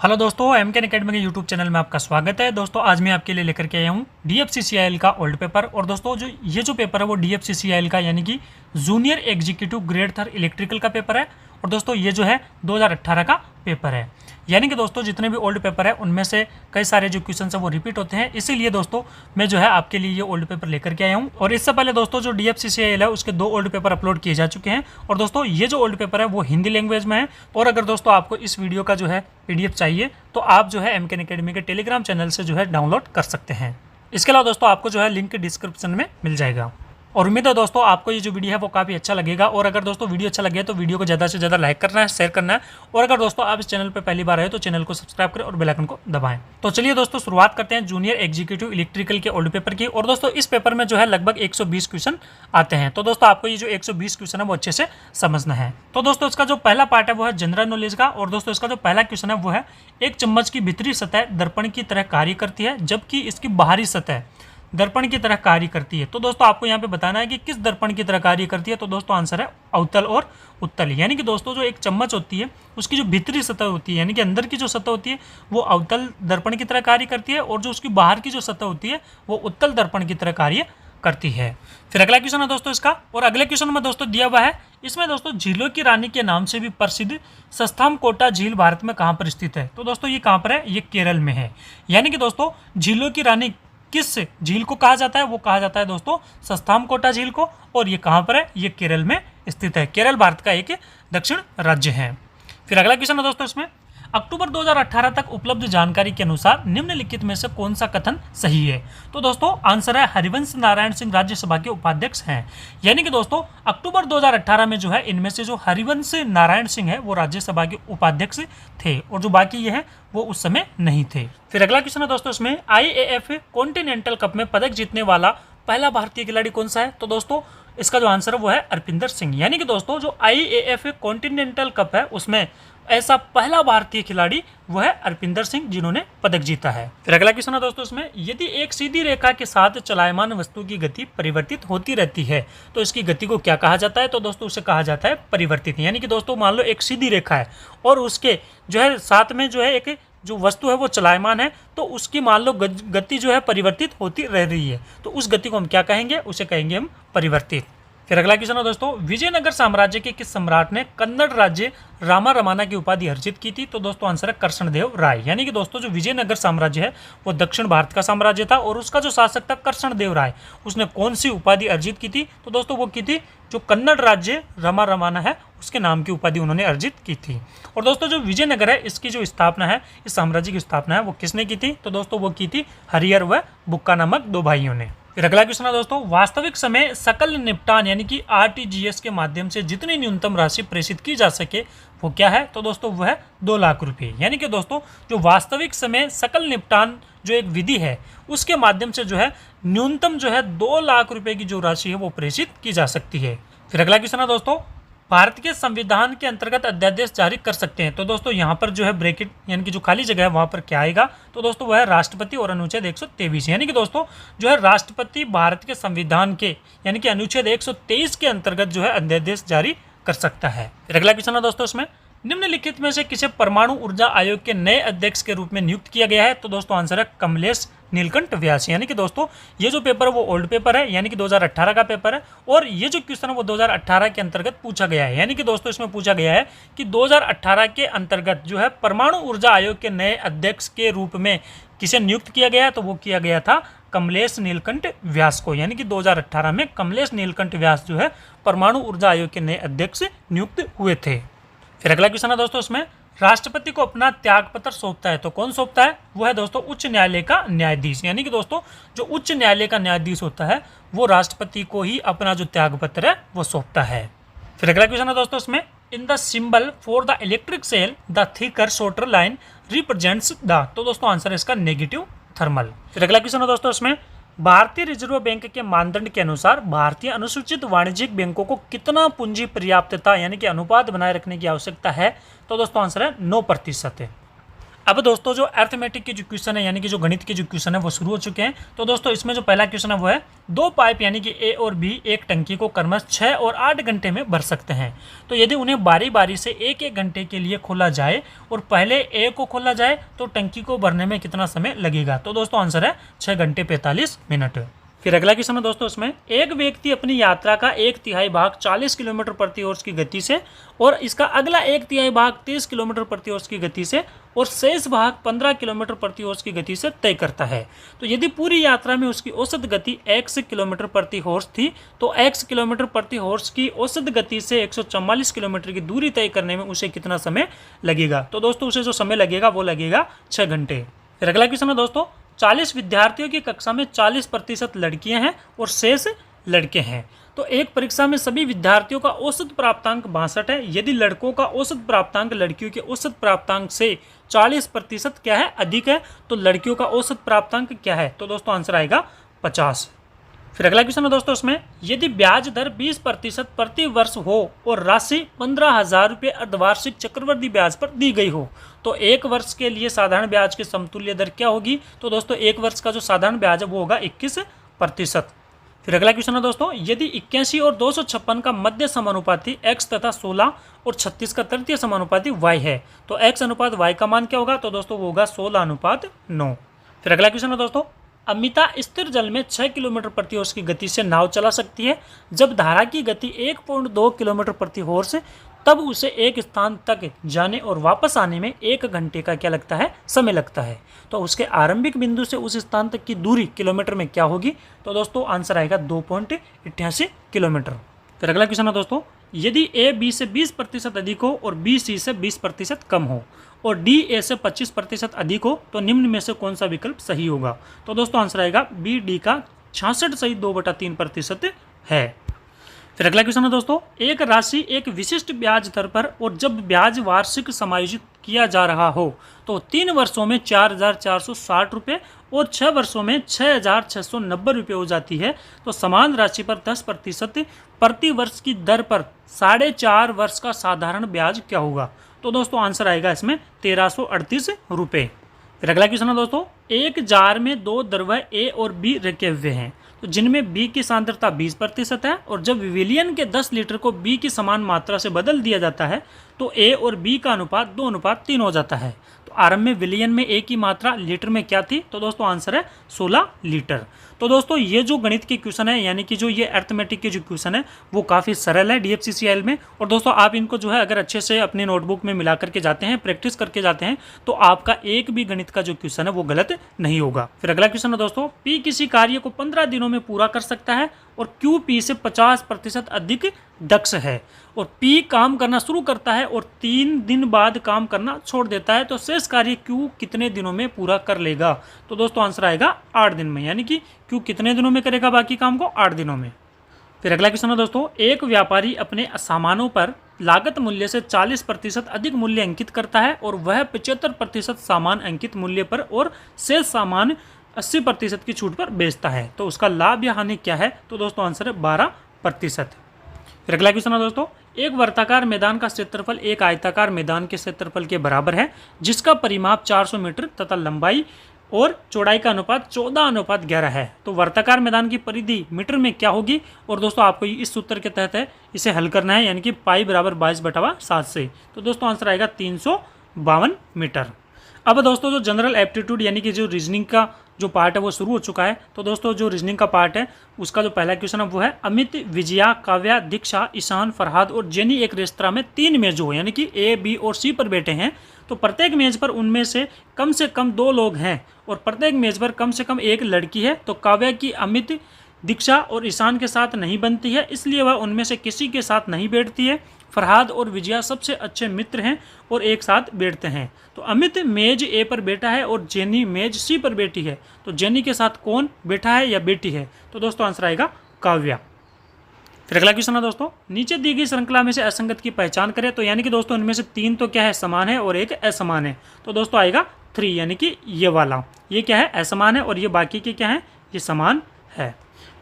Hello दोस्तों, McCain academy के YouTube channel में आपका स्वागत है। दोस्तों आज मैं आपके लिए लेकर के आया हूँ डीएफसीसीआईएल का ओल्ड पेपर। और दोस्तों ये जो पेपर है वो डीएफसीसीआईएल का यानी कि जूनियर एग्जीक्यूटिव ग्रेड 3 इलेक्ट्रिकल का पेपर है। और दोस्तों ये जो है 2018 का पेपर है, यानी कि दोस्तों जितने भी ओल्ड पेपर है उनमें से कई सारे जो क्वेश्चन है वो रिपीट होते हैं। इसीलिए दोस्तों मैं जो है आपके लिए ये ओल्ड पेपर लेकर के आया हूँ। और इससे पहले दोस्तों जो डीएफसीसीआईएल है उसके 2 ओल्ड पेपर अपलोड किए जा चुके हैं। और दोस्तों ये जो ओल्ड पेपर है वो हिंदी लैंग्वेज में है। और अगर दोस्तों आपको इस वीडियो का जो है पीडीएफ चाहिए तो आप जो है एमकेन अकेडमी के टेलीग्राम चैनल से जो है डाउनलोड कर सकते हैं। इसके अलावा दोस्तों आपको जो है लिंक डिस्क्रिप्शन में मिल जाएगा। और उम्मीद है दोस्तों आपको ये जो वीडियो है वो काफ़ी अच्छा लगेगा। और अगर दोस्तों वीडियो अच्छा लगे तो वीडियो को ज़्यादा से ज़्यादा लाइक करना है, शेयर करना है। और अगर दोस्तों आप इस चैनल पर पहली बार आए तो चैनल को सब्सक्राइब करें और बेल आइकन को दबाएं। तो चलिए दोस्तों शुरुआत करते हैं जूनियर एग्जीक्यूटिव इलेक्ट्रिकल के ओल्ड पेपर की। और दोस्तों इस पेपर में जो है लगभग 120 क्वेश्चन आते हैं। तो दोस्तों आपको ये जो 120 क्वेश्चन है वो अच्छे से समझना है। तो दोस्तों इसका जो पहला पार्ट है वो है जनरल नॉलेज का। और दोस्तों इसका जो पहला क्वेश्चन है वो है, एक चम्मच की भीतरी सतह दर्पण की तरह कार्य करती है जबकि इसकी बाहरी सतह दर्पण की तरह कार्य करती है। तो दोस्तों आपको यहाँ पे बताना है कि किस दर्पण की तरह कार्य करती है। तो दोस्तों आंसर है अवतल और उत्तल। यानी कि दोस्तों जो एक चम्मच होती है उसकी जो भीतरी सतह होती है यानी कि अंदर की जो सतह होती है वो अवतल दर्पण की तरह कार्य करती है, और जो उसकी बाहर की जो सतह होती है वो उत्तल दर्पण की तरह कार्य करती है। फिर अगला क्वेश्चन है दोस्तों इसका, और अगले क्वेश्चन में दोस्तों दिया हुआ है, इसमें दोस्तों झीलों की रानी के नाम से भी प्रसिद्ध सस्थामकोटा झील भारत में कहाँ पर स्थित है। तो दोस्तों ये कहाँ पर है, ये केरल में है। यानी कि दोस्तों झीलों की रानी किस झील को कहा जाता है, वो कहा जाता है दोस्तों सस्थामकोटा झील को। और ये कहाँ पर है, ये केरल में स्थित है। केरल भारत का एक दक्षिण राज्य है। फिर अगला क्वेश्चन है दोस्तों इसमें, अक्टूबर 2018 तक उपलब्ध जानकारी के अनुसार निम्नलिखित में से कौन सा कथन सही है। तो दोस्तों आंसर है हरिवंश नारायण सिंह राज्यसभा के उपाध्यक्ष हैं। यानी कि दोस्तों अक्टूबर 2018 में जो है इनमें से जो हरिवंश नारायण सिंह है वो राज्यसभा के उपाध्यक्ष थे, और जो बाकी ये है वो उस समय नहीं थे। फिर अगला क्वेश्चन है दोस्तों इसमें, IAAF कॉन्टिनेंटल कप में पदक जीतने वाला पहला भारतीय खिलाड़ी कौन सा है। तो दोस्तों इसका जो आंसर है वो है अर्पिंदर सिंह। यानी कि दोस्तों जो IAAF कॉन्टिनेंटल कप है उसमें ऐसा पहला भारतीय खिलाड़ी वो है अर्पिंदर सिंह जिन्होंने पदक जीता है। फिर अगला क्वेश्चन है दोस्तों इसमें, यदि एक सीधी रेखा के साथ चलायमान वस्तु की गति परिवर्तित होती रहती है तो इसकी गति को क्या कहा जाता है। तो दोस्तों उसे कहा जाता है परिवर्तित। यानी कि दोस्तों मान लो एक सीधी रेखा है और उसके जो है साथ में जो है एक जो वस्तु है वो चलायमान है, तो उसकी मान लो गति जो है परिवर्तित होती रह रही है, तो उस गति को हम क्या कहेंगे, उसे कहेंगे हम परिवर्तित। फिर अगला क्वेश्चन है दोस्तों, विजयनगर साम्राज्य के किस सम्राट ने कन्नड़ राज्य रामा रमाना की उपाधि अर्जित की थी। तो दोस्तों आंसर है कृष्णदेव राय। यानी कि दोस्तों जो विजयनगर साम्राज्य है वो दक्षिण भारत का साम्राज्य था, और उसका जो शासक था कृष्णदेव राय, उसने कौन सी उपाधि अर्जित की थी। तो दोस्तों वो की थी जो कन्नड़ राज्य रामा रमाना है उसके नाम की उपाधि उन्होंने अर्जित की थी। और दोस्तों जो विजयनगर है इसकी जो स्थापना है, इस साम्राज्य की स्थापना है वो किसने की थी। तो दोस्तों वो की थी हरिहर व बुक्का नामक 2 भाइयों ने। फिर अगला क्वेश्चन है दोस्तों, वास्तविक समय सकल निपटान यानी कि RTGS के माध्यम से जितनी न्यूनतम राशि प्रेषित की जा सके वो क्या है। तो दोस्तों वो है 2 लाख रुपये। यानी कि दोस्तों जो वास्तविक समय सकल निपटान जो एक विधि है उसके माध्यम से जो है न्यूनतम जो है 2 लाख रुपये की जो राशि है वो प्रेषित की जा सकती है। फिर अगला क्वेश्चन है दोस्तों, भारत के संविधान के अंतर्गत अध्यादेश जारी कर सकते हैं। तो दोस्तों यहाँ पर जो है ब्रैकेट यानी कि जो खाली जगह है वहाँ पर क्या आएगा। तो दोस्तों वह है राष्ट्रपति और अनुच्छेद 123। यानी कि दोस्तों जो है राष्ट्रपति भारत के संविधान के यानी कि अनुच्छेद 123 के अंतर्गत जो है अध्यादेश जारी कर सकता है। फिर अगला क्वेश्चन है दोस्तों इसमें, निम्नलिखित में से किसे परमाणु ऊर्जा आयोग के नए अध्यक्ष के रूप में नियुक्त किया गया है। तो दोस्तों आंसर है कमलेश नीलकंठ व्यास। यानी कि दोस्तों ये जो पेपर है वो ओल्ड पेपर है, यानी कि 2018 का पेपर है, और ये जो क्वेश्चन है वो 2018 के अंतर्गत पूछा गया है। यानी कि दोस्तों इसमें पूछा गया है कि 2018 के अंतर्गत जो है परमाणु ऊर्जा आयोग के नए अध्यक्ष के रूप में किसे नियुक्त किया गया है। तो वो किया गया था कमलेश नीलकंठ व्यास को। यानी कि 2018 में कमलेश नीलकंठ व्यास जो है परमाणु ऊर्जा आयोग के नए अध्यक्ष नियुक्त हुए थे। फिर अगला क्वेश्चन है दोस्तों इसमें, राष्ट्रपति को अपना त्यागपत्र सौंपता है तो कौन सौंपता है। वो है दोस्तों उच्च न्यायालय का न्यायाधीश। यानी कि दोस्तों जो उच्च न्यायालय का न्यायाधीश होता है वो राष्ट्रपति को ही अपना जो त्यागपत्र है वो सौंपता है। फिर अगला क्वेश्चन है दोस्तों इसमें, in the symbol for the electric cell the thicker shorter line represents the. तो दोस्तों आंसर है इसका नेगेटिव थर्मल। फिर अगला क्वेश्चन है दोस्तों इसमें, भारतीय रिजर्व बैंक के मानदंड के अनुसार भारतीय अनुसूचित वाणिज्यिक बैंकों को कितना पूंजी पर्याप्तता यानी कि अनुपात बनाए रखने की आवश्यकता है। तो दोस्तों आंसर है 9% है। अब दोस्तों जो अर्थमेटिक के जो क्वेश्चन है यानी कि जो गणित के जो क्वेश्चन है वो शुरू हो चुके हैं। तो दोस्तों इसमें जो पहला क्वेश्चन है वो है, दो पाइप यानी कि ए और बी एक टंकी को क्रमशः 6 और 8 घंटे में भर सकते हैं। तो यदि उन्हें बारी बारी से एक एक घंटे के लिए खोला जाए और पहले ए को खोला जाए तो टंकी को भरने में कितना समय लगेगा। तो दोस्तों आंसर है 6 घंटे 45 मिनट। फिर अगला क्वेश्चन है दोस्तों, इसमें एक व्यक्ति अपनी यात्रा का 1/3 भाग 40 किलोमीटर प्रति आवर्स की गति से और इसका अगला 1/3 भाग 30 किलोमीटर प्रति आवर्स की गति से और शेष भाग 15 किलोमीटर प्रति आवर्स की गति से तय करता है। तो यदि पूरी यात्रा में उसकी औसत गति x किलोमीटर प्रति आवर्स थी तो x किलोमीटर प्रति आवर्स की औसत गति से 144 किलोमीटर की दूरी तय करने में उसे कितना समय लगेगा। तो दोस्तों उसे जो समय लगेगा वो लगेगा 6 घंटे। फिर अगला क्वेश्चन है दोस्तों, 40 विद्यार्थियों की कक्षा में 40% लड़कियां हैं और शेष लड़के हैं। तो एक परीक्षा में सभी विद्यार्थियों का औसत प्राप्तांक 62 है। यदि लड़कों का औसत प्राप्तांक लड़कियों के औसत प्राप्तांक से 40% क्या है, अधिक है, तो लड़कियों का औसत प्राप्तांक क्या है। तो दोस्तों आंसर आएगा 50। फिर अगला क्वेश्चन है दोस्तों, इसमें यदि ब्याज दर 20% प्रति वर्ष हो और राशि 15,000 रुपये अर्धवार्षिक चक्रवृद्धि ब्याज पर दी गई हो तो एक वर्ष के लिए साधारण ब्याज की समतुल्य दर क्या होगी। तो दोस्तों एक वर्ष का जो साधारण ब्याज है वो होगा 21%। फिर अगला क्वेश्चन है दोस्तों, यदि 81 और 256 का मध्य समानुपाती x तथा 16 और 36 का तृतीय समानुपाती y है तो x अनुपात y का मान क्या होगा। तो दोस्तों वो होगा 16:9। फिर अगला क्वेश्चन है दोस्तों, अमिता स्थिर जल में 6 किलोमीटर प्रति आवर्स की गति से नाव चला सकती है। जब धारा की गति 1.2 किलोमीटर प्रति आवर्स तब उसे एक स्थान तक जाने और वापस आने में 1 घंटे का क्या लगता है, समय लगता है। तो उसके आरंभिक बिंदु से उस स्थान तक की दूरी किलोमीटर में क्या होगी। तो दोस्तों आंसर आएगा 2.88 किलोमीटर। फिर अगला क्वेश्चन है दोस्तों, यदि ए बी से 20% अधिक हो और बी सी से 20% कम हो और डी ए से 25% अधिक हो तो निम्न में से कौन सा विकल्प सही होगा। तो दोस्तों आंसर आएगा बी डी का 66.2/3% है। फिर अगला क्वेश्चन है दोस्तों, एक राशि एक विशिष्ट ब्याज दर पर और जब ब्याज वार्षिक समायोजित किया जा रहा हो तो 3 वर्षों में 4,460 रुपये और 6 वर्षों में 6,690 रुपये हो जाती है तो समान राशि पर 10% प्रति वर्ष की दर पर 4.5 वर्ष का साधारण ब्याज क्या होगा। तो दोस्तों आंसर आएगा इसमें 1,338 रुपये। फिर अगला क्वेश्चन है दोस्तों, एक जार में 2 द्रव्य ए और बी रखे हुए हैं तो जिनमें बी की सांद्रता 20% है और जब विविलियन के 10 लीटर को बी की समान मात्रा से बदल दिया जाता है तो ए और बी का अनुपात 2:3 हो जाता है। तो आरंभ में विलियन में ए की मात्रा लीटर में क्या थी। तो दोस्तों आंसर है 16 लीटर। तो दोस्तों ये जो गणित के क्वेश्चन है यानी कि जो ये अर्थमेटिक के जो क्वेश्चन है वो काफ़ी सरल है डीएफसीसीआईएल में। और दोस्तों आप इनको जो है अगर अच्छे से अपने नोटबुक में मिला करके जाते हैं, प्रैक्टिस करके जाते हैं तो आपका एक भी गणित का जो क्वेश्चन है वो गलत नहीं होगा। फिर अगला क्वेश्चन है दोस्तों, पी किसी कार्य को 15 दिनों में पूरा कर सकता है और क्यू पी से 50% अधिक दक्ष है और पी काम करना शुरू करता है और 3 दिन बाद काम करना छोड़ देता है तो शेष कार्य क्यू कितने दिनों में पूरा कर लेगा। तो दोस्तों आंसर आएगा 8 दिन में, यानी कि क्यू कितने दिनों में करेगा बाकी काम को, 8 दिनों में। फिर अगला क्वेश्चन है दोस्तों, एक व्यापारी अपने सामानों पर लागत मूल्य से 40% अधिक मूल्य अंकित करता है और वह 75% सामान अंकित मूल्य पर और शेष सामान 80% की छूट पर बेचता है तो उसका लाभ या हानि क्या है। तो दोस्तों आंसर है 12%। फिर अगला क्वेश्चन है दोस्तों, एक वर्ताकार मैदान का क्षेत्रफल एक आयताकार मैदान के क्षेत्रफल के बराबर है जिसका परिमाप 400 मीटर तथा लंबाई और चौड़ाई का अनुपात 14:11 है। तो वर्ताकार मैदान की परिधि मीटर में क्या होगी। और दोस्तों आपको इस सूत्र के तहत है इसे हल करना है यानी कि पाई बराबर 22/7 से। तो दोस्तों आंसर आएगा 352 मीटर। अब दोस्तों जो जनरल एप्टीट्यूड यानी कि जो रीजनिंग का जो पार्ट है वो शुरू हो चुका है। तो दोस्तों जो रीजनिंग का पार्ट है उसका जो पहला क्वेश्चन है वो है, अमित, विजया, काव्या, दीक्षा, ईशान, फरहाद और जेनी एक रेस्तरां में 3 मेजों हो यानी कि ए, बी और सी पर बैठे हैं तो प्रत्येक मेज पर उनमें से कम 2 लोग हैं और प्रत्येक मेज पर कम से कम 1 लड़की है। तो काव्या की अमित, दीक्षा और ईशान के साथ नहीं बनती है इसलिए वह उनमें से किसी के साथ नहीं बैठती है। फरहाद और विजया सबसे अच्छे मित्र हैं और एक साथ बैठते हैं। तो अमित मेज ए पर बैठा है और जेनी मेज सी पर बैठी है तो जेनी के साथ कौन बैठा है या बेटी है। तो दोस्तों आंसर आएगा काव्या। फिर अगला क्वेश्चन है दोस्तों, नीचे दी गई श्रृंखला में से असंगत की पहचान करें। तो यानी कि दोस्तों इनमें से 3 तो क्या है, समान है और 1 असमान है। तो दोस्तों आएगा 3 यानी कि ये वाला, ये क्या है, असमान है और ये बाकी के क्या है, ये समान है।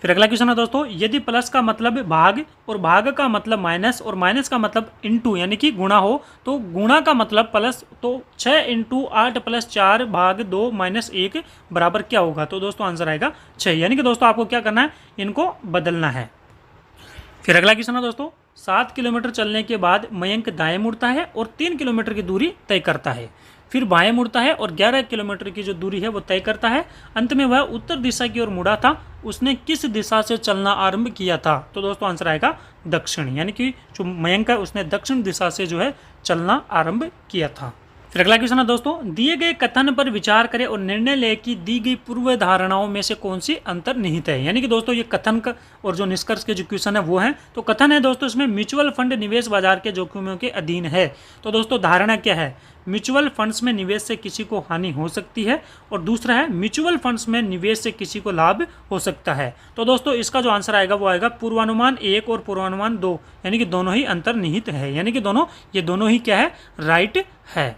फिर अगला क्वेश्चन है दोस्तों, यदि प्लस का मतलब भाग और भाग का मतलब माइनस और माइनस का मतलब इंटू यानी कि गुणा हो, तो गुणा का मतलब प्लस, तो 6 इंटू 8 प्लस 4 भाग 2 माइनस 1 बराबर क्या होगा? तो दोस्तों आंसर आएगा 6। यानी कि दोस्तों आपको क्या करना है, इनको बदलना है। फिर अगला क्वेश्चन है दोस्तों, 7 किलोमीटर चलने के बाद मयंक दाएं मुड़ता है और 3 किलोमीटर की दूरी तय करता है। फिर बाएं मुड़ता है और 11 किलोमीटर की जो दूरी है वो तय करता है। अंत में वह उत्तर दिशा की ओर मुड़ा था। उसने किस दिशा से चलना आरंभ किया था? तो दोस्तों आंसर आएगा दक्षिण। यानी कि जो मयंक है उसने दक्षिण दिशा से जो है चलना आरंभ किया था। फिर अगला क्वेश्चन है दोस्तों, दिए गए कथन पर विचार करें और निर्णय लें कि दी गई पूर्व धारणाओं में से कौन सी अंतर्निहित है। यानी कि दोस्तों ये कथन का और जो निष्कर्ष के जो क्वेश्चन है वो है। तो कथन है दोस्तों इसमें म्यूचुअल फंड निवेश बाजार के जोखिमों के अधीन है। तो दोस्तों धारणा क्या है? म्यूचुअल फंड्स में निवेश से किसी को हानि हो सकती है, और दूसरा है म्यूचुअल फंड्स में निवेश से किसी को लाभ हो सकता है। तो दोस्तों इसका जो आंसर आएगा वो आएगा पूर्वानुमान 1 और पूर्वानुमान 2, यानी कि दोनों ही अंतर्निहित है। यानी कि ये दोनों ही क्या है, राइट है।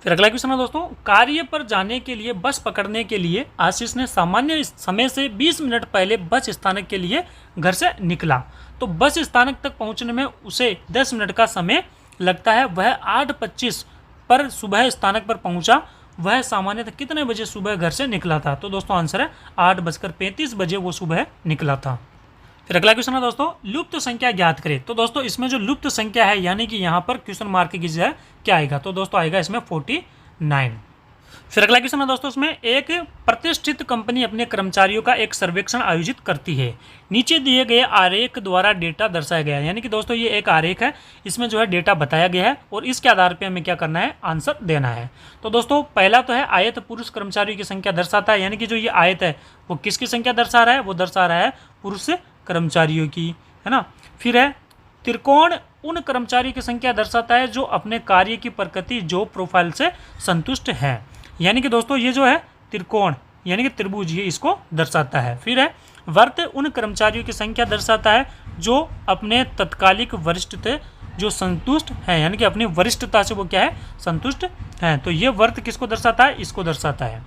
फिर अगला क्वेश्चन है दोस्तों, कार्य पर जाने के लिए बस पकड़ने के लिए आशीष ने सामान्य समय से 20 मिनट पहले बस स्थानक के लिए घर से निकला। तो बस स्थानक तक पहुंचने में उसे 10 मिनट का समय लगता है। वह 8:25 पर सुबह स्थानक पर पहुंचा। वह सामान्यतः कितने बजे सुबह घर से निकला था? तो दोस्तों आंसर है 8:35 बजे वो सुबह निकला था। फिर अगला क्वेश्चन है दोस्तों, लुप्त संख्या ज्ञात करें। तो दोस्तों इसमें जो लुप्त संख्या है यानी कि यहाँ पर क्वेश्चन मार्क की जगह क्या आएगा? तो दोस्तों आएगा इसमें 49। फिर अगला क्वेश्चन है दोस्तों, इसमें एक प्रतिष्ठित कंपनी अपने कर्मचारियों का एक सर्वेक्षण आयोजित करती है। नीचे दिए गए आरेख द्वारा डेटा दर्शाया गया है। यानी कि दोस्तों ये एक आरेख है, इसमें जो है डेटा बताया गया है और इसके आधार पर हमें क्या करना है, आंसर देना है। तो दोस्तों पहला तो है आयत पुरुष कर्मचारियों की संख्या दर्शाता है। यानी कि जो ये आयत है वो किसकी संख्या दर्शा रहा है? वो दर्शा रहा है पुरुष कर्मचारियों की, है ना। फिर है त्रिकोण उन कर्मचारियों की संख्या दर्शाता है जो अपने कार्य की प्रकृति जो प्रोफाइल से संतुष्ट है। यानी कि दोस्तों ये जो है त्रिकोण यानी कि त्रिभुज ये इसको दर्शाता है। फिर है वर्त उन कर्मचारियों की संख्या दर्शाता है जो अपने तत्कालिक वरिष्ठ थे जो संतुष्ट है। यानी कि अपनी वरिष्ठता से वो क्या है, संतुष्ट है। तो ये वर्त किसको दर्शाता है? इसको दर्शाता है।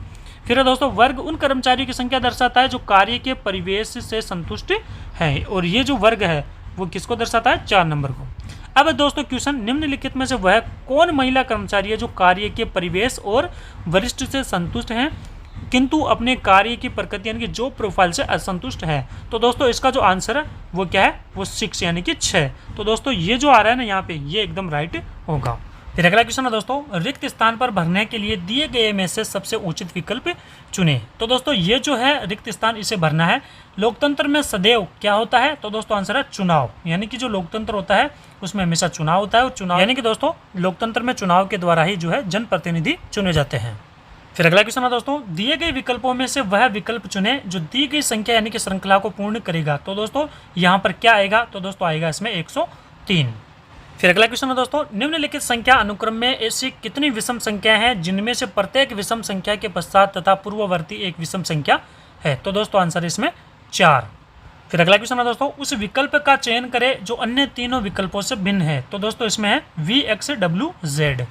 फिर है दोस्तों वर्ग उन कर्मचारियों की संख्या दर्शाता है जो कार्य के परिवेश से संतुष्ट है, और ये जो वर्ग है वो किसको दर्शाता है? 4 नंबर को। अब दोस्तों क्वेश्चन, निम्नलिखित में से वह कौन महिला कर्मचारी है जो कार्य के परिवेश और वरिष्ठ से संतुष्ट हैं किंतु अपने कार्य की प्रकृति यानी कि जो प्रोफाइल से असंतुष्ट है? तो दोस्तों इसका जो आंसर है वो क्या है, वो 6 यानी कि 6। तो दोस्तों ये जो आ रहा है ना यहाँ पे ये एकदम राइट होगा। फिर अगला क्वेश्चन है दोस्तों, रिक्त स्थान पर भरने के लिए दिए गए में से सबसे उचित विकल्प चुने। तो दोस्तों ये जो है रिक्त स्थान इसे भरना है। लोकतंत्र में सदैव क्या होता है? तो दोस्तों आंसर है चुनाव। यानी कि जो लोकतंत्र होता है उसमें हमेशा चुनाव होता है, और चुनाव यानी कि दोस्तों लोकतंत्र में चुनाव के द्वारा ही जो है जनप्रतिनिधि चुने जाते हैं। फिर अगला क्वेश्चन है दोस्तों, दिए गए विकल्पों में से वह विकल्प चुने जो दी गई संख्या यानी कि श्रृंखला को पूर्ण करेगा। तो दोस्तों यहाँ पर क्या आएगा? तो दोस्तों आएगा इसमें 103। फिर अगला क्वेश्चन है दोस्तों, निम्नलिखित संख्या अनुक्रम में ऐसी कितनी विषम संख्या हैं जिनमें से प्रत्येक विषम संख्या के पश्चात तथा पूर्ववर्ती एक विषम संख्या है? तो दोस्तों आंसर इसमें 4। फिर अगला क्वेश्चन है दोस्तों, उस विकल्प का चयन करें जो अन्य तीनों विकल्पों से भिन्न है। तो दोस्तों इसमें है VXWZ।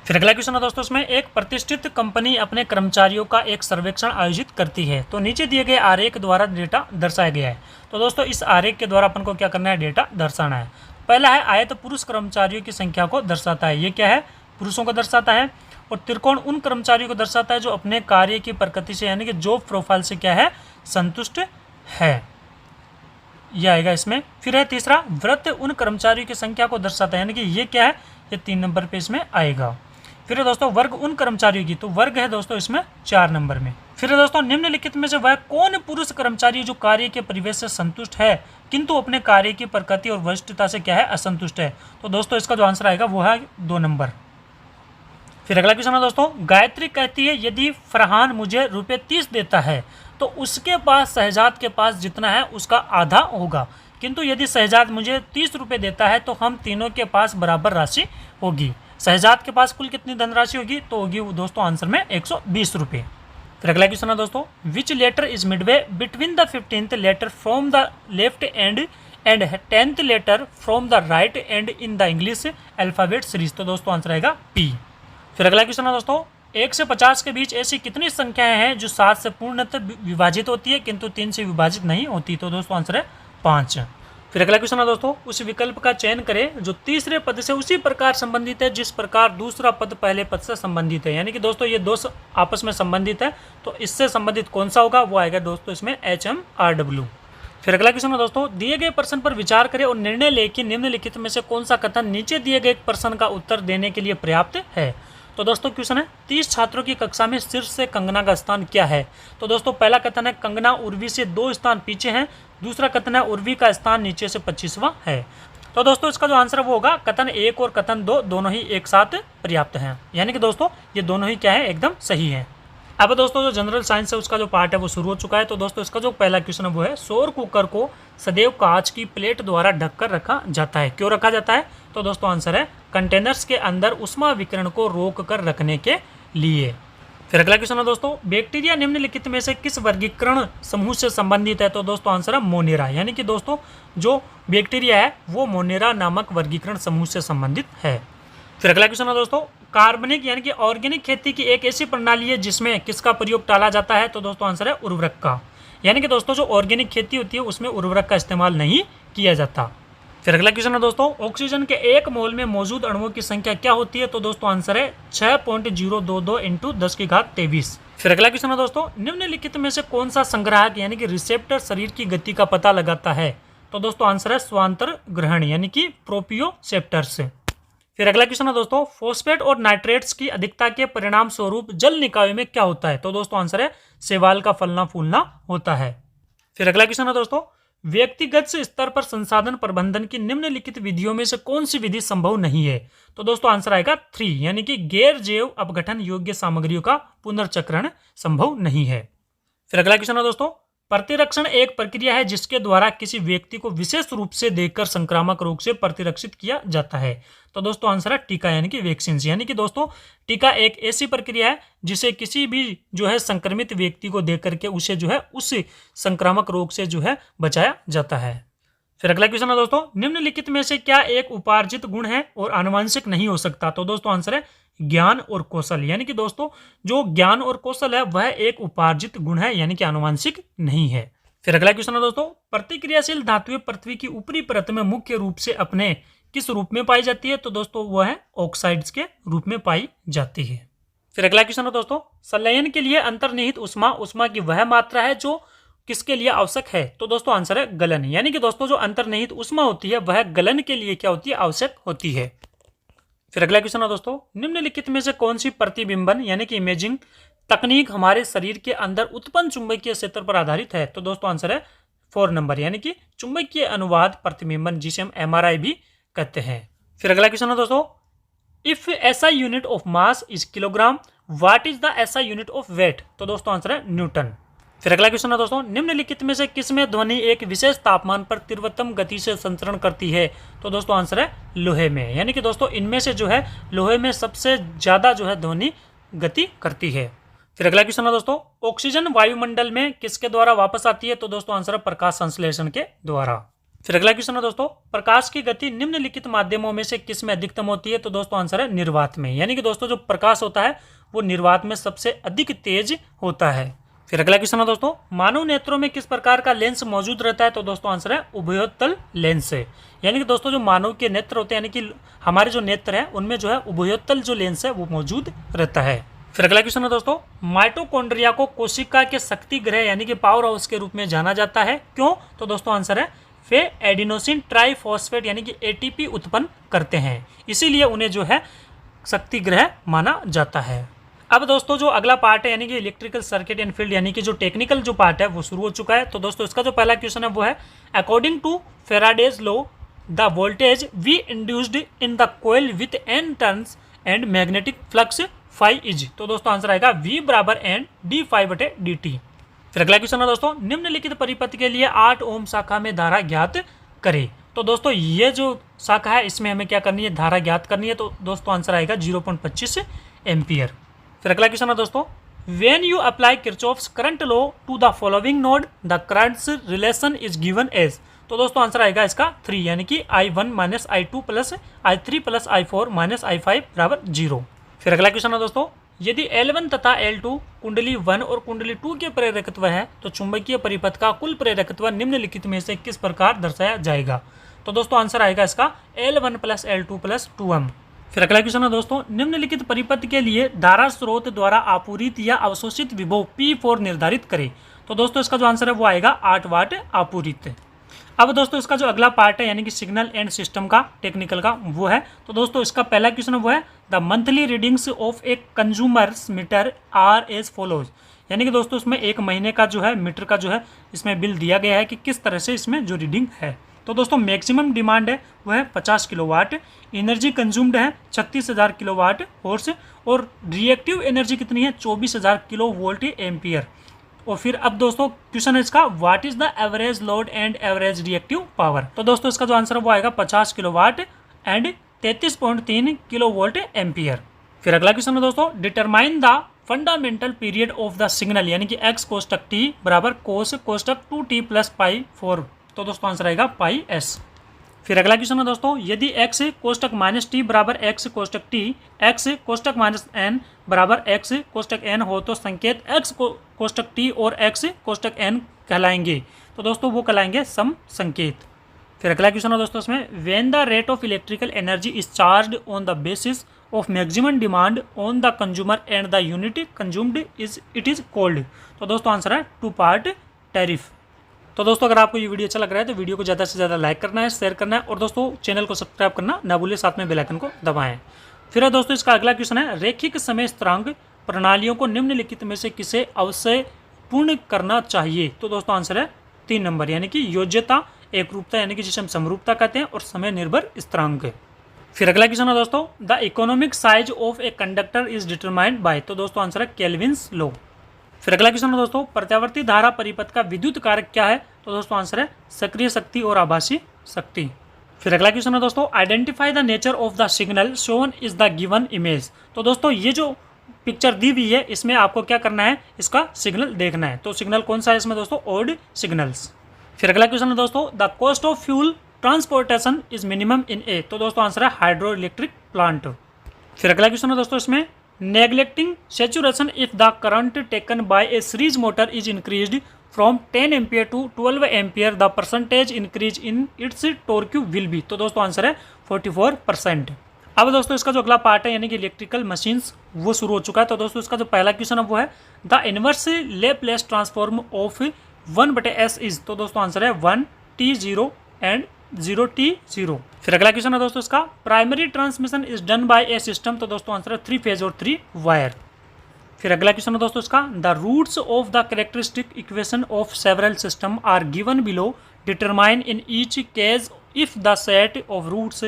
फिर अगला क्वेश्चन है दोस्तों, इसमें एक प्रतिष्ठित कंपनी अपने कर्मचारियों का एक सर्वेक्षण आयोजित करती है। तो नीचे दिए गए आरेख द्वारा डेटा दर्शाया गया है। तो दोस्तों इस आरेख के द्वारा अपन को क्या करना है, डेटा दर्शाना है। पहला है आयत पुरुष कर्मचारियों की संख्या को दर्शाता है, ये क्या है, पुरुषों को दर्शाता है। और त्रिकोण उन कर्मचारियों को दर्शाता है जो अपने कार्य की प्रकृति से यानी कि जॉब प्रोफाइल से क्या है, संतुष्ट है, यह आएगा इसमें। फिर है तीसरा, वृत्त उन कर्मचारियों की संख्या को दर्शाता है, यानी कि ये क्या है, ये 3 नंबर पे इसमें आएगा। फिर है दोस्तों वर्ग उन कर्मचारियों की, तो वर्ग है दोस्तों इसमें 4 नंबर में। फिर है दोस्तों निम्नलिखित में से वह कौन पुरुष कर्मचारी जो कार्य के परिवेश से संतुष्ट है किंतु अपने कार्य की प्रकृति और वरिष्ठता से क्या है, असंतुष्ट है? तो दोस्तों इसका जो आंसर आएगा वो है 2 नंबर। फिर अगला क्वेश्चन है दोस्तों, गायत्री कहती है यदि फरहान मुझे ₹30 देता है तो उसके पास शहजाद के पास जितना है उसका आधा होगा, किंतु यदि शहजाद मुझे 30 रुपये देता है तो हम तीनों के पास बराबर राशि होगी। शहजाद के पास कुल कितनी धनराशि होगी? तो होगी दोस्तों आंसर में 120 रुपये। फिर अगला क्वेश्चन है दोस्तों, which letter is midway between the 15th letter from the left end 10th letter from the right end in the English alphabet series? तो दोस्तों आंसर आएगा P। फिर अगला क्वेश्चन है दोस्तों, 1 से 50 के बीच ऐसी कितनी संख्याएं हैं जो 7 से पूर्णतः विभाजित होती है किंतु 3 से विभाजित नहीं होती? तो दोस्तों आंसर है 5। फिर अगला क्वेश्चन है दोस्तों, उस विकल्प का चयन करें जो तीसरे पद से उसी प्रकार संबंधित है जिस प्रकार दूसरा पद पहले पद से संबंधित है। यानी कि दोस्तों ये दो आपस में संबंधित है, तो इससे संबंधित कौन सा होगा? वो आएगा दोस्तों इसमें HMRW। फिर अगला क्वेश्चन है दोस्तों, दिए गए प्रश्न पर विचार करें और निर्णय लें कि निम्नलिखित में से कौन सा कथन नीचे दिए गए प्रश्न का उत्तर देने के लिए पर्याप्त है। तो दोस्तों क्वेश्चन है, 30 छात्रों की कक्षा में शीर्ष से कंगना का स्थान क्या है? तो दोस्तों पहला कथन है कंगना उर्वी से 2 स्थान पीछे हैं, दूसरा कथन है उर्वी का स्थान नीचे से 25वां है। तो दोस्तों इसका जो आंसर वो होगा कथन 1 और कथन 2 दोनों ही एक साथ पर्याप्त हैं। यानी कि दोस्तों ये दोनों ही क्या है? एकदम सही है। अब दोस्तों जो जनरल साइंस है उसका जो पार्ट है वो शुरू हो चुका है। तो दोस्तों इसका जो पहला क्वेश्चन है वो है, सौर कुकर को सदैव कांच की प्लेट द्वारा ढककर रखा जाता है, क्यों रखा जाता है? तो दोस्तों आंसर है कंटेनर्स के अंदर उष्मा विकिरण को रोक कर रखने के लिए। फिर अगला क्वेश्चन है दोस्तों, बैक्टीरिया निम्नलिखित में से किस वर्गीकरण समूह से संबंधित है? तो दोस्तों आंसर है मोनेरा। यानी कि दोस्तों जो बैक्टीरिया है वो मोनेरा नामक वर्गीकरण समूह से संबंधित है। फिर अगला क्वेश्चन है दोस्तों, कार्बनिक यानी कि ऑर्गेनिक खेती की एक ऐसी प्रणाली है जिसमें किसका प्रयोग टाला जाता है? तो दोस्तों आंसर है उर्वरक का। यानी कि दोस्तों जो ऑर्गेनिक खेती होती है उसमें उर्वरक का इस्तेमाल नहीं किया जाता। फिर अगला क्वेश्चन है दोस्तों, ऑक्सीजन के 1 मोल में मौजूद अणुओं की संख्या क्या होती है? तो दोस्तों आंसर है 6.022 × 10⁻23। फिर अगला क्वेश्चन है दोस्तों, निम्नलिखित में से कौन सा संग्राहक यानी कि रिसेप्टर शरीर की गति का पता लगाता है? तो दोस्तों आंसर है स्वांतर ग्रहण यानी कि प्रोपियोसेप्टर्स। फिर अगला क्वेश्चन है दोस्तों, फॉस्फेट और नाइट्रेट्स की अधिकता के परिणाम स्वरूप जल निकायों में क्या होता है? तो दोस्तों आंसर है शैवाल का फलना फूलना होता है। फिर अगला क्वेश्चन है दोस्तों, व्यक्तिगत स्तर पर संसाधन प्रबंधन की निम्नलिखित विधियों में से कौन सी विधि संभव नहीं है? तो दोस्तों आंसर आएगा 3 यानी कि गैर जैव अपघटन योग्य सामग्रियों का पुनर्चक्रण संभव नहीं है। फिर अगला क्वेश्चन है दोस्तों, प्रतिरक्षण एक प्रक्रिया है जिसके द्वारा किसी व्यक्ति को विशेष रूप से देखकर संक्रामक रोग से प्रतिरक्षित किया जाता है। तो दोस्तों आंसर है टीका यानी कि वैक्सीन। यानी कि दोस्तों टीका एक ऐसी प्रक्रिया है जिसे किसी भी जो है संक्रमित व्यक्ति को देकर के उसे जो है उस संक्रामक रोग से जो है बचाया जाता है। फिर अगला क्वेश्चन है दोस्तों, निम्नलिखित में से क्या एक उपार्जित गुण है और आनुवंशिक नहीं हो सकता? तो दोस्तों आंसर है ज्ञान और कौशल। यानी कि दोस्तों जो ज्ञान और कौशल है वह एक उपार्जित गुण है यानी कि आनुवंशिक नहीं है। फिर अगला क्वेश्चन है दोस्तों, प्रतिक्रियाशील धातुएं पृथ्वी की ऊपरी परत में मुख्य रूप से अपने किस रूप में पाई जाती है? तो दोस्तों वह है ऑक्साइड्स के रूप में पाई जाती है। फिर अगला क्वेश्चन है दोस्तों, संलयन के लिए अंतर्निहित उष्मा की वह मात्रा है जो किसके लिए आवश्यक है? तो दोस्तों आंसर है गलन। यानी कि दोस्तों जो अंतर्निहित उष्मा होती है वह गलन के लिए क्या होती है? आवश्यक होती है। फिर अगला क्वेश्चन है दोस्तों, निम्नलिखित में से कौन सी प्रतिबिंबन यानी कि इमेजिंग तकनीक हमारे शरीर के अंदर उत्पन्न चुंबकीय क्षेत्र पर आधारित है? तो दोस्तों आंसर है 4 नंबर यानी कि चुंबकीय अनुवाद प्रतिबिंबन जिसे हम MRI भी कहते हैं। फिर अगला क्वेश्चन है दोस्तों, if SI unit of mass is kilogram, what is the SI unit of weight? तो दोस्तों आंसर है न्यूटन। फिर अगला क्वेश्चन है दोस्तों, निम्नलिखित में से किसमें ध्वनि एक विशेष तापमान पर तीव्रतम गति से संचरण करती है? तो दोस्तों आंसर है लोहे में। यानी कि दोस्तों इनमें से जो है लोहे में सबसे ज्यादा जो है ध्वनि गति करती है। फिर अगला क्वेश्चन है दोस्तों, ऑक्सीजन वायुमंडल में किसके द्वारा वापस आती है? तो दोस्तों आंसर है प्रकाश संश्लेषण के द्वारा। फिर अगला क्वेश्चन है दोस्तों, प्रकाश की गति निम्नलिखित माध्यमों में से किस में अधिकतम होती है? तो दोस्तों आंसर है निर्वात में। यानी कि दोस्तों जो प्रकाश होता है वो निर्वात में सबसे अधिक तेज होता है। फिर अगला क्वेश्चन है दोस्तों, मानव नेत्रों में किस प्रकार का लेंस मौजूद रहता है? तो दोस्तों आंसर है उभयोत्तल लेंस है। यानी कि दोस्तों जो मानव के नेत्र होते हैं यानी कि हमारे जो नेत्र है उनमें जो है उभयोत्तल जो लेंस है वो मौजूद रहता है। फिर अगला क्वेश्चन है दोस्तों, माइटोकॉन्ड्रिया को कोशिका के शक्ति गृह यानी कि पावर हाउस के रूप में जाना जाता है, क्यों? तो दोस्तों आंसर है वे एडिनोसिन ट्राइफॉस्फेट यानी कि ATP उत्पन्न करते हैं, इसीलिए उन्हें जो है शक्ति गृह माना जाता है। अब दोस्तों जो अगला पार्ट है यानी कि इलेक्ट्रिकल सर्किट एंड फील्ड यानी कि जो टेक्निकल जो पार्ट है वो शुरू हो चुका है। तो दोस्तों इसका जो पहला क्वेश्चन है वो है, according to Faraday's law the voltage V induced in the coil with n turns and magnetic flux phi is. तो दोस्तों आंसर आएगा V बराबर N d∅/dt। फिर अगला क्वेश्चन है दोस्तों, निम्नलिखित परिपथ के लिए 8 ओम शाखा में धारा ज्ञात करें। तो दोस्तों ये जो शाखा है इसमें हमें क्या करनी है? धारा ज्ञात करनी है। तो दोस्तों आंसर आएगा 0.25 एम्पियर। फिर अगला क्वेश्चन है दोस्तों, when you apply Kirchhoff's current law to the following node the currents relation is given as. तो दोस्तों आंसर आएगा इसका 3 यानी कि I1 - I2 + I3 + I4 - I5 = 0। फिर अगला क्वेश्चन है दोस्तों, यदि L1 तथा L2 कुंडली 1 और कुंडली 2 के प्रेरकत्व है तो चुंबकीय परिपथ का कुल प्रेरकत्व निम्नलिखित में से किस प्रकार दर्शाया जाएगा। तो दोस्तों आंसर आएगा इसका L1 + L2 + 2m। फिर अगला क्वेश्चन है दोस्तों, निम्नलिखित परिपथ के लिए धारा स्रोत द्वारा आपूरित या अवशोषित विभव P4 निर्धारित करें। तो दोस्तों इसका जो आंसर है वो आएगा 8 वाट आपूरित। अब दोस्तों इसका जो अगला पार्ट है यानी कि सिग्नल एंड सिस्टम का टेक्निकल का वो है। तो दोस्तों इसका पहला क्वेश्चन वो है the monthly readings of a consumer's meter are as follows, यानी कि दोस्तों इसमें एक महीने का जो है मीटर का जो है इसमें बिल दिया गया है कि किस तरह से इसमें जो रीडिंग है। तो दोस्तों मैक्सिमम डिमांड है वो है 50 किलोवाट, एनर्जी कंज्यूम्ड है 36,000 किलोवाट हॉर्स और रिएक्टिव एनर्जी कितनी है 24,000 किलो वोल्ट एम्पियर। और फिर अब दोस्तों क्वेश्चन है इसका what is the average load and average reactive power. तो दोस्तों इसका जो आंसर वो आएगा 50 kilowatt and 33.3 kilo volt ampere. फिर अगला क्वेश्चन है दोस्तों, determine the fundamental period of the signal, यानी कि x कोष्टक t बराबर कोस कोष्टक 2t + π4। तो दोस्तों आंसर आएगा πs। फिर अगला क्वेश्चन है दोस्तों, यदि x कोष्टक -t बराबर x कोष्टक t, x कोष्टक -n बराबर x कोष्टक n हो तो संकेत x कोष्टक t और x कोष्टक n कहलाएंगे। तो दोस्तों वो कहलाएंगे सम संकेत। फिर अगला क्वेश्चन है दोस्तों इसमें when the rate of electrical energy is charged on the basis of maximum demand on the consumer and the unit consumed it is called. तो दोस्तों आंसर है 2 पार्ट टैरिफ। तो दोस्तों अगर आपको ये वीडियो अच्छा लग रहा है तो वीडियो को ज़्यादा से ज़्यादा लाइक करना है, शेयर करना है और दोस्तों चैनल को सब्सक्राइब करना ना भूलिए, साथ में बेल आइकन को दबाएं। फिर है दोस्तों इसका अगला क्वेश्चन है रैखिक समय स्थिरांक प्रणालियों को निम्नलिखित में से किसे अवश्य पूर्ण करना चाहिए। तो दोस्तों आंसर है 3 नंबर, यानी कि योज्यता, एकरूपता यानी कि जिसे हम समरूपता कहते हैं और समय निर्भर स्थिरांक। फिर अगला क्वेश्चन है दोस्तों the economic size of a conductor is determined by. तो दोस्तों आंसर है केल्विन्स लॉ। फिर अगला क्वेश्चन है दोस्तों प्रत्यावर्ती धारा परिपथ का विद्युत कारक क्या है। तो दोस्तों आंसर है सक्रिय शक्ति और आभासी शक्ति। फिर अगला क्वेश्चन है दोस्तों identify the nature of the signal shown is the given image. तो दोस्तों ये जो पिक्चर दी हुई है इसमें आपको क्या करना है, इसका सिग्नल देखना है। तो सिग्नल कौन सा है इसमें दोस्तों, ऑड सिग्नल्स। फिर अगला क्वेश्चन है दोस्तों the cost of fuel transportation is minimum in a. तो दोस्तों आंसर है हाइड्रो इलेक्ट्रिक प्लांट। फिर अगला क्वेश्चन है दोस्तों इसमें neglecting saturation if the current taken by a series motor is increased from 10 ampere to 12 ampere the percentage increase in its torque will be. तो दोस्तों आंसर है 44%। अब दोस्तों इसका जो अगला पार्ट है यानी कि इलेक्ट्रिकल मशीन्स वो शुरू हो चुका है। तो दोस्तों इसका जो पहला क्वेश्चन है वो है the inverse Laplace transform of 1/s is. तो दोस्तों आंसर है 1t0 एंड 0t0। फिर अगला क्वेश्चन है दोस्तों इसका primary transmission is done by A system. तो दोस्तों आंसर है 3 फेज और 3 वायर। फिर अगला क्वेश्चन है दोस्तों इसका the roots of the characteristic equation of several system are given below, determine in each case if the set of roots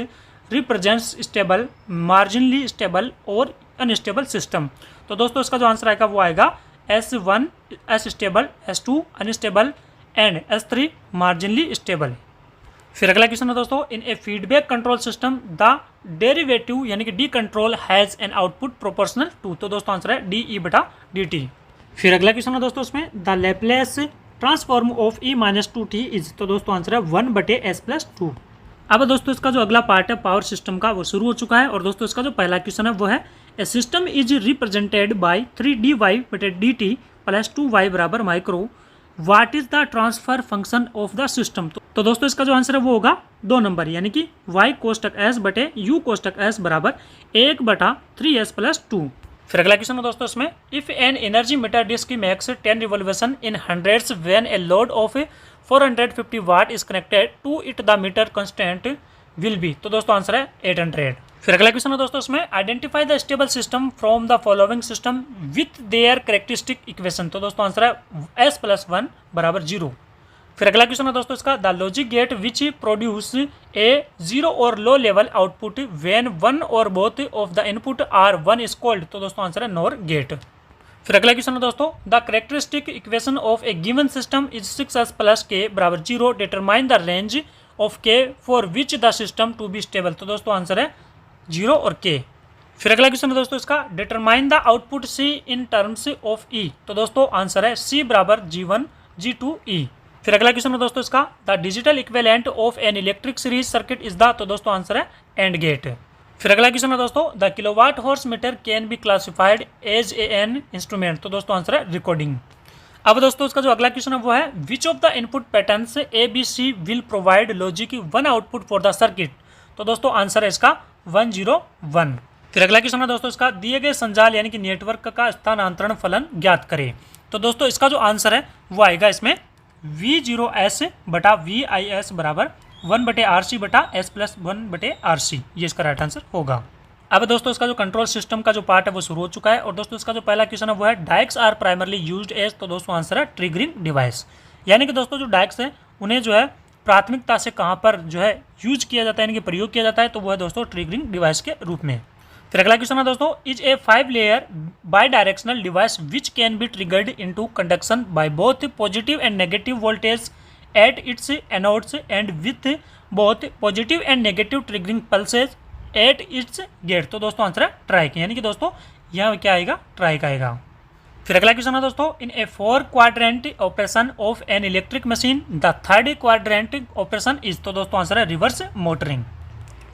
represents stable, marginally stable और अनस्टेबल सिस्टम। तो दोस्तों इसका जो आंसर आएगा वो आएगा S1 S stable, S2 unstable and S3 marginally stable. फिर अगला क्वेश्चन है दोस्तों in a feedback control system the derivative यानी कि D control has an output proportional to. तो दोस्तों आंसर है DE/dt। फिर अगला क्वेश्चन है दोस्तों इसमें the Laplace transform of E-2t is. तो दोस्तों आंसर है 1/s+2। अब दोस्तों इसका जो अगला पार्ट है पावर सिस्टम का वो शुरू हो चुका है और दोस्तों इसका जो पहला क्वेश्चन है वो है a system is represented by 3dy/dt + 2y बराबर micro, what is the transfer function of the system. तो दोस्तों इसका जो आंसर है वो होगा 2 नंबर, यानी कि y कोष्टक s बटे u कोष्टक s बराबर 1/3s+2। फिर अगला क्वेश्चन है दोस्तों इसमें if an energy meter disc makes 10 revolution in hundreds when a load of 450 watt is connected to it the meter constant will be. तो दोस्तों आंसर है 800। फिर अगला क्वेश्चन है दोस्तों इसमें identify the stable system from the following system with their characteristic equation. तो दोस्तों आंसर है s+1 = 0। फिर अगला क्वेश्चन है दोस्तों इसका the logic gate which produce a 0 or low level output when one or both of the input are 1 is called. तो दोस्तों आंसर है नॉर गेट। फिर अगला क्वेश्चन है दोस्तों the characteristic equation of a given system is 6s + k = 0, determine the range of k for which the system to be stable. तो दोस्तों answer है 0 और k। फिर अगला क्वेश्चन है दोस्तों इसका determine the output C in terms of E। तो दोस्तों आंसर है C = G1 G2 E। फिर अगला क्वेश्चन है दोस्तों इसका the digital equivalent of an electric series circuit is the. तो दोस्तों आंसर है एंड गेट। फिर अगला क्वेश्चन है दोस्तों, the kilowatt hours meter can be classified as an instrument. तो दोस्तों आंसर है रिकॉर्डिंग। अब दोस्तों इसका जो अगला क्वेश्चन है वो है, which of the input patterns A B C will provide logic one output for the circuit. तो दोस्तों आंसर है इसका 101। फिर अगला क्वेश्चन है दोस्तों इसका, दिए गए संजाल यानी कि नेटवर्क का स्थानांतरण फलन ज्ञात करें। तो दोस्तों इसका जो आंसर है वो आएगा इसमें V0S बटा VIS बराबर 1/RC बटा S+1/RC, ये इसका राइट आंसर होगा। अब दोस्तों इसका जो कंट्रोल सिस्टम का जो पार्ट है वो शुरू हो चुका है। और दोस्तों इसका जो पहला क्वेश्चन है वो है, डायक्स आर प्राइमरली यूज्ड एज। तो दोस्तों आंसर है ट्रिगरिंग डिवाइस, यानी कि दोस्तों जो डायक्स है उन्हें जो है प्राथमिकता से कहाँ पर जो है यूज किया जाता है, यानी कि प्रयोग किया जाता है, तो वो है दोस्तों ट्रिगरिंग डिवाइस के रूप में। फिर अगला क्वेश्चन है दोस्तों, is a 5 layer by directional device which can be triggered into conduction by both positive and negative voltage at its anodes and with both positive and negative triggering pulses at it's get. तो दोस्तों answer है trike, यानी कि दोस्तों यहाँ क्या आएगा, trike आएगा। फिर अगला क्वेश्चन है दोस्तों, in A 4 quadrant operation of an electric machine the third quadrant operation is. तो दोस्तों आंसर है रिवर्स मोटरिंग।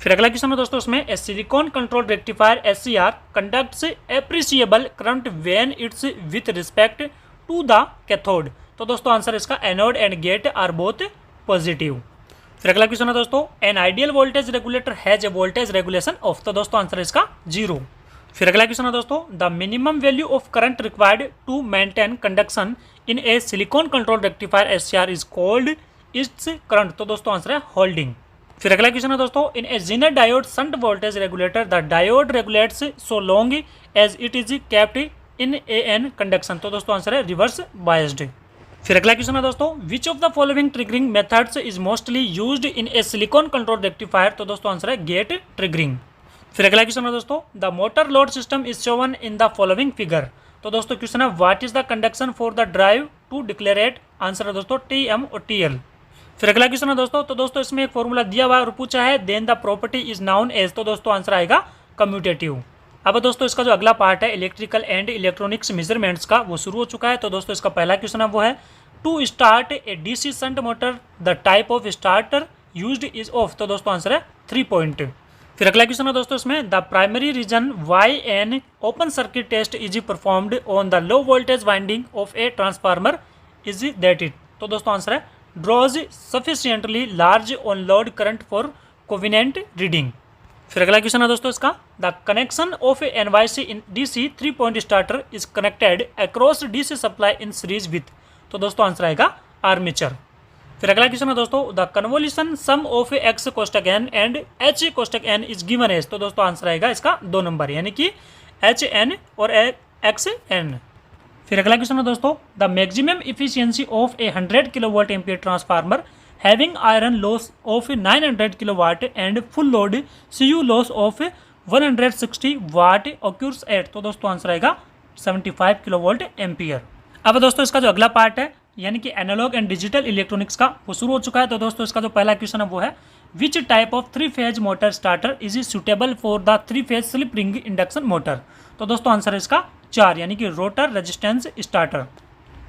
फिर अगला क्वेश्चन है दोस्तों इसमें, a silicon control rectifier SCR conducts appreciable current when its with respect to the cathode. तो दोस्तों आंसर इसका anode and gate are both positive. फिर अगला क्वेश्चन है दोस्तों, an ideal voltage regulator has a voltage regulation of. तो दोस्तों answer इसका 0। फिर अगला क्वेश्चन है दोस्तों, the minimum value of current required to maintain conduction in a silicon control rectifier SCR is called its current. तो दोस्तों आंसर है होल्डिंग। फिर अगला क्वेश्चन है दोस्तों, in a zener diode shunt voltage regulator the diode regulates so long as it is kept in a an conduction. तो दोस्तों answer है रिवर्स बायस्ड। फिर अगला क्वेश्चन है दोस्तों, which of the following triggering methods is mostly used in a silicon control rectifier. तो दोस्तों answer है गेट ट्रिगरिंग। फिर अगला क्वेश्चन है दोस्तों, the motor load system is shown in the following figure. तो दोस्तों क्वेश्चन है, what is the conduction for the drive to decelerate. Answer है दोस्तों TM और TL। फिर अगला क्वेश्चन है दोस्तों, तो दोस्तों इसमें एक फॉर्मूला दिया हुआ और पूछा है, then the property is known as. तो दोस्तों आंसर आएगा कम्यूटेटिव। अब दोस्तों इसका जो अगला पार्ट है इलेक्ट्रिकल एंड इलेक्ट्रॉनिक्स मेजरमेंट्स का, वो शुरू हो चुका है। तो दोस्तों इसका पहला क्वेश्चन है वो है, to start a DC shunt motor the type of starter used is of. तो दोस्तों आंसर है 3 पॉइंट। फिर अगला क्वेश्चन है दोस्तों इसमें, the primary reason why an open circuit test is performed on the low voltage winding of a transformer is that it. तो दोस्तों आंसर है draws sufficiently large on load current for convenient reading. फिर अगला question है दोस्तों इसका, the connection of a NYC in DC 3 point starter is connected across DC supply in series with. तो दोस्तों आंसर आएगा आर्मेचर। फिर अगला क्वेश्चन है दोस्तों, the convolution sum of x कोष्टक n एंड h कोष्टक n इज गिवन एज। तो दोस्तों आंसर आएगा इसका 2 नंबर, यानी कि HN और XN। फिर अगला क्वेश्चन है दोस्तों, the maximum efficiency of a 100 kilowatt ampere transformer having iron loss of 900 kilowatt and full load CU loss of 160 watt occurs at. तो दोस्तों आंसर आएगा 75 किलोवाट एम्पियर। अब दोस्तों इसका जो अगला पार्ट है यानी कि एनालॉग एंड डिजिटल इलेक्ट्रॉनिक्स का, वो शुरू हो चुका है। तो दोस्तों इसका जो पहला क्वेश्चन है वो है, विच type of 3 phase motor starter is suitable for the 3 phase slip ring induction motor. तो दोस्तों आंसर है इसका 4, यानी कि रोटर रेजिस्टेंस स्टार्टर।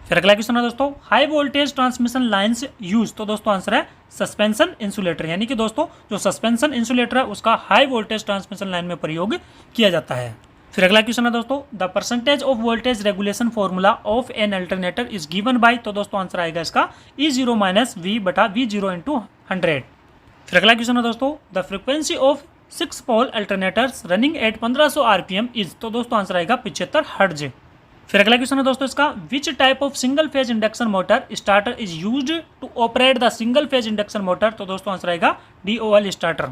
फिर अगला क्वेश्चन है दोस्तों, high voltage transmission lines use. तो दोस्तों आंसर है सस्पेंशन इंसुलेटर, यानी कि दोस्तों जो सस्पेंशन इंसुलेटर है उसका हाई वोल्टेज ट्रांसमिशन लाइन में प्रयोग किया जाता है। फिर अगला क्वेश्चन है दोस्तों, the percentage of voltage regulation formula of an alternator is given by. तो दोस्तों आंसर आएगा इसका E0 - V बटा V0 × 100। फिर अगला क्वेश्चन है दोस्तों, the frequency of 6 pole alternators running at 1500 RPM is. तो दोस्तों आंसर आएगा 75 हर्ट्ज। फिर अगला क्वेश्चन है दोस्तों इसका, which type of single phase induction motor starter is used to operate the single phase induction motor. तो दोस्तों आंसर आएगा DOL स्टार्टर।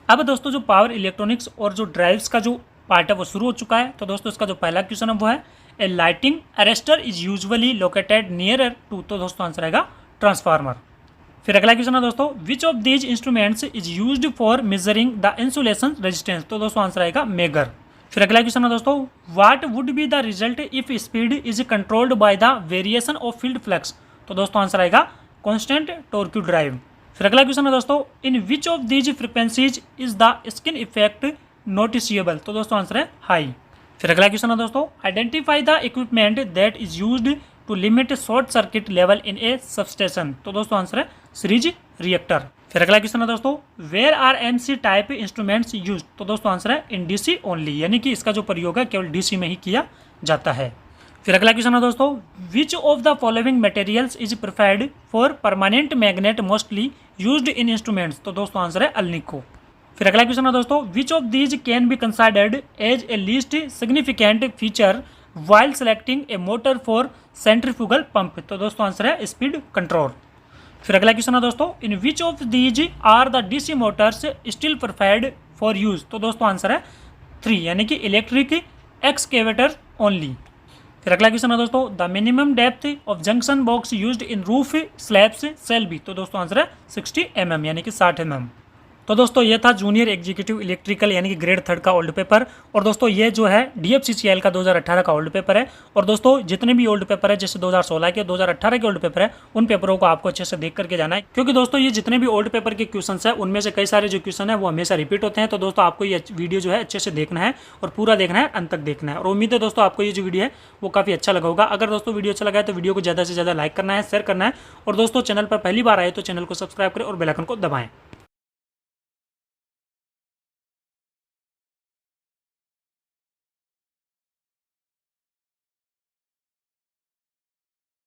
अब दोस्तों जो पावर इलेक्ट्रॉनिक्स और जो ड्राइव्स का जो पार्ट है वो शुरू हो चुका है। तो दोस्तों इसका जो पहला क्वेश्चन है वो है, a lighting arrester is usually located nearer to. तो दोस्तों आंसर आएगा ट्रांसफार्मर। फिर अगला क्वेश्चन है दोस्तों, which of these instruments is used for measuring the insulation resistance. तो दोस्तों आंसर आएगा मेगर। फिर अगला क्वेश्चन है दोस्तों, what would be the result if speed is controlled by the variation of field flux. तो दोस्तों आंसर आएगा कांस्टेंट टॉर्क ड्राइव। फिर अगला क्वेश्चन है दोस्तों, in which of these frequencies is the skin effect noticeable. तो दोस्तों आंसर है हाई। फिर अगला क्वेश्चन है दोस्तों, identify the equipment that is used to limit short circuit level in a substation. तो दोस्तों आंसर है सीरीज रिएक्टर। फिर अगला क्वेश्चन है दोस्तों, where are MC type instruments use. तो दोस्तों आंसर है इन डीसी ओनली, यानी कि इसका जो प्रयोग है केवल डीसी में ही किया जाता है। फिर अगला क्वेश्चन है दोस्तों, which of the following materials is preferred for permanent magnet mostly used in instruments. तो दोस्तों आंसर है अल्निको। फिर अगला क्वेश्चन है दोस्तों, which of these can be considered as a least significant feature while selecting a motor for centrifugal pump. तो दोस्तों answer है स्पीड कंट्रोल। फिर अगला क्वेश्चन है दोस्तों, in which of these are the DC motors still preferred for use. तो दोस्तों answer है 3, यानी कि इलेक्ट्रिक एक्सकेवेटर ओनली। फिर अगला क्वेश्चन है दोस्तों, the minimum depth of junction box used in roof slabs shall be. तो दोस्तों आंसर है 60 mm, यानी कि 60 mm। तो दोस्तों ये था जूनियर एग्जीक्यूटिव इलेक्ट्रिकल यानी कि ग्रेड 3 का ओल्ड पेपर। और दोस्तों ये जो है DFCCIL का 2018 का ओल्ड पेपर है। और दोस्तों जितने भी ओल्ड पेपर है, जैसे 2016 के 2018 के ओल्ड पेपर है, उन पेपरों को आपको अच्छे से देख करके जाना है, क्योंकि दोस्तों ये जितने भी ओल्ड पेपर के क्वेश्चन है उनमें से कई सारे जो क्वेश्चन है वो हमेशा रिपीट होते हैं। तो दोस्तों आपको ये वीडियो जो है अच्छे से देखना है और पूरा देखना है, अंत तक देखना है। और उम्मीद है दोस्तों आपको ये जो वीडियो है वो काफ़ी अच्छा लगा होगा। अगर दोस्तों वीडियो अच्छा लगा है तो वीडियो को ज़्यादा से ज़्यादा लाइक करना है, शेयर करना है। और दोस्तों चैनल पर पहली बार आए तो चैनल को सब्सक्राइब करें और बेल आइकन को दबाएं।